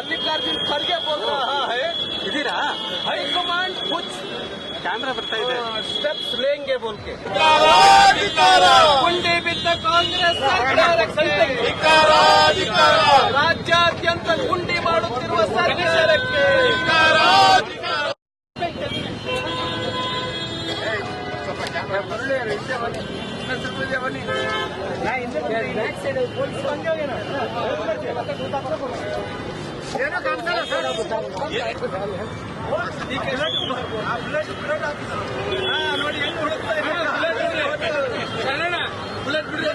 मल्लिकार्जुन खड़गे बोल रहा है ಇದೀರಾ हाईकमांड कुछ ಕ್ಯಾಮ್ರಾ ಬರ್ತಾ ಇದೆ स्टेप्स लेंगे बोल के ಗುಂಡಿ ಬಿದ್ದ ಕಾಂಗ್ರೆಸ್ ಸರ್ಕಾರಕ್ಕೆ ರಾಜ್ಯಾದ್ಯಂತ ಗುಂಡಿ ಮಾಡುತ್ತಿರುವ ಸರ್ಕಾರಕ್ಕೆ ಏನೋ ಕಾಣಿಸಲ್ಲ ಸರ್ ನೋಡಿ ಹೆಂಗ್ ಹುಡುಕ್ತಾ ಬುಲೆಟ್ ಬಿಡ್ರಿ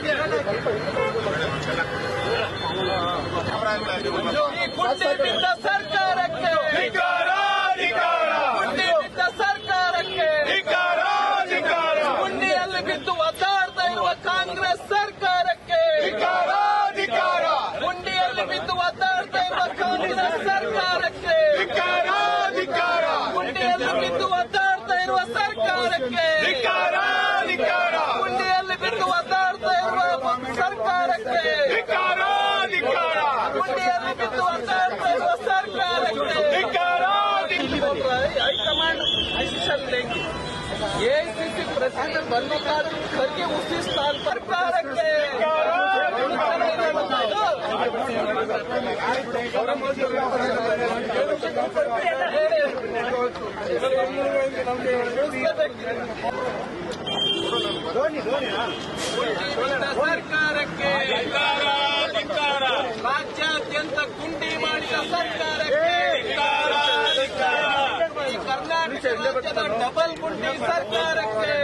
ಗುಂಡಿ ಬಿದ್ದ ಸರ್ಕಾರಕ್ಕೆ ಗುಂಡಿ ಬಿದ್ದ ಸರ್ಕಾರಕ್ಕೆ ಗುಂಡಿಯಲ್ಲಿ ಬಿದ್ದು ಒದ್ದಾಡ್ತಾ ಇರುವ ಕಾಂಗ್ರೆಸ್ ಸರ್ಕಾರಕ್ಕೆ ಗುಂಡಿಯಲ್ಲಿ ಬಿದ್ದು ಒದ್ದಾಡ್ತಾ ಇರುವ ಕಾಂಗ್ರೆಸ್ ಸರ್ಕಾರಕ್ಕೆ ಗುಂಡಿಯಲ್ಲಿ ಬಿದ್ದು ಒದ್ದಾಡ್ತಾ ಇರುವ ಸರ್ಕಾರಕ್ಕೆ ಗುಂಡಿಯಲ್ಲಿ ಬಿದ್ದು ಒದ್ದಾಡ್ತಾ ಇರುವ ಸರ್ಕಾರಕ್ಕೆ ಗುಂಡಿಯಲ್ಲಿ ಬಿದ್ದು ಒದ್ದಾಡ್ತಾ ಇರುವ ಸರ್ಕಾರಕ್ಕೆ हाईकमांड डिसीजन लेंगे एआईसीसी प्रेसिडेंट मल्लिकार्जुन खड़गे उसी स्थान पर सरकारಕ್ಕೆ ರಾಜ್ಯಾದ್ಯಂತ ಗುಂಡಿ ಮಾಡಿದ ಸರ್ಕಾರಕ್ಕೆ ಕರ್ನಾಟಕದ ಡಬಲ್ ಗುಂಡಿ ಸರ್ಕಾರಕ್ಕೆ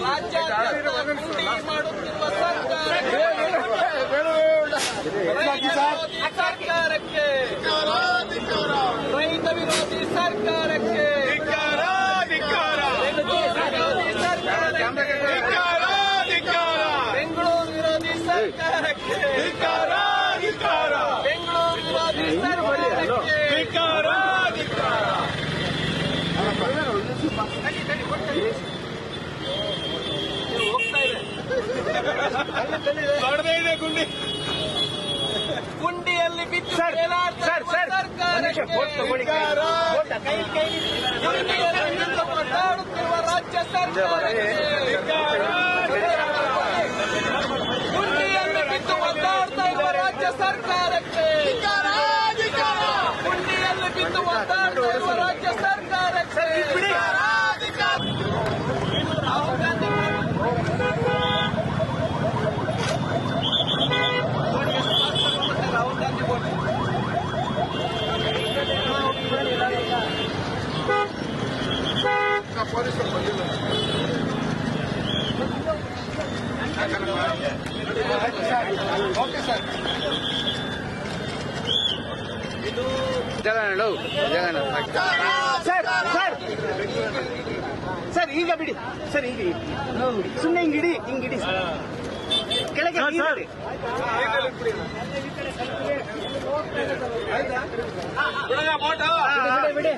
ರಾಜ್ಯಾದ್ಯಂತ ಗುಂಡಿ ಮಾಡುತ್ತಿರುವ ಸರ್ಕಾರಕ್ಕೆ ಸರ್ಕಾರಕ್ಕೆ ರೈತ ವಿರೋಧಿ ಸರ್ಕಾರಕ್ಕೆ ಬೆಂಗಳೂರು ವಿರೋಧಿ ಸರ್ಕಾರಕ್ಕೆ ಬೆಂಗಳೂರು ವಿರೋಧಿ ಸರ್ಕಾರಕ್ಕೆ ಗುಂಡಿಯಲ್ಲಿ ಬಿದ್ದು ಸರ್ಕಾರಕ್ಕೆ ಗುಂಡಿಯಲ್ಲಿ ಬಿದ್ದು ಒದ್ದಾಡುತ್ತಿರುವ ರಾಜ್ಯ ಸರ್ಕಾರಕ್ಕೆ ಗುಂಡಿಯಲ್ಲಿ ಬಿದ್ದು ಒದ್ದಾಡ್ತಾ ಇರುವ ರಾಜ್ಯ ಸರ್ಕಾರಕ್ಕೆ ಗುಂಡಿಯಲ್ಲಿ ಬಿದ್ದು ಒದ್ದಾಡ್ತಾ ಇರುವ ರಾಜ್ಯ ಸರ್ಕಾರಕ್ಕೆ ರಾಹುಲ್ ಗಾಂಧಿ ರಾಹುಲ್ ಗಾಂಧಿ ಪೊಲೀಸರು ಬಂದಿಲ್ಲ ಓಕೆ ಸರ್ ಇದು ಜಗಣ ಸರ್ ಸರ್ ಸರ್ ಈಗ ಬಿಡಿ ಸರ್ ಈಗ ಸುಮ್ಮನೆ ಹಿಂಗಿಡಿ ಕೆಳಗೆ ಬಿಡಿ. ಬಿಡಿ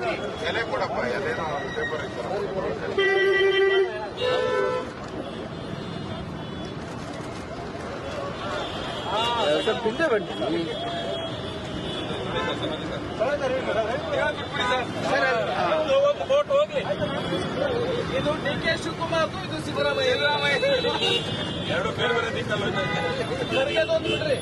ಎಲೆ ಕೊಡಪ್ಪ ಎಲೆನೋ ಪೇಪರ್ ಇತ್ತು ಹಿಂದೆ ಬನ್ನಿ ಇದು ಡಿಕೆ ಶಿವಕುಮಾರ್ ಇದು ಸಿದ್ದರಾಮಯ್ಯ ಎರಡು ಬೇರೆ ಬೇರೆ ದಿಕ್ಕಲ್ಲಿ ಬಿಡ್ರಿ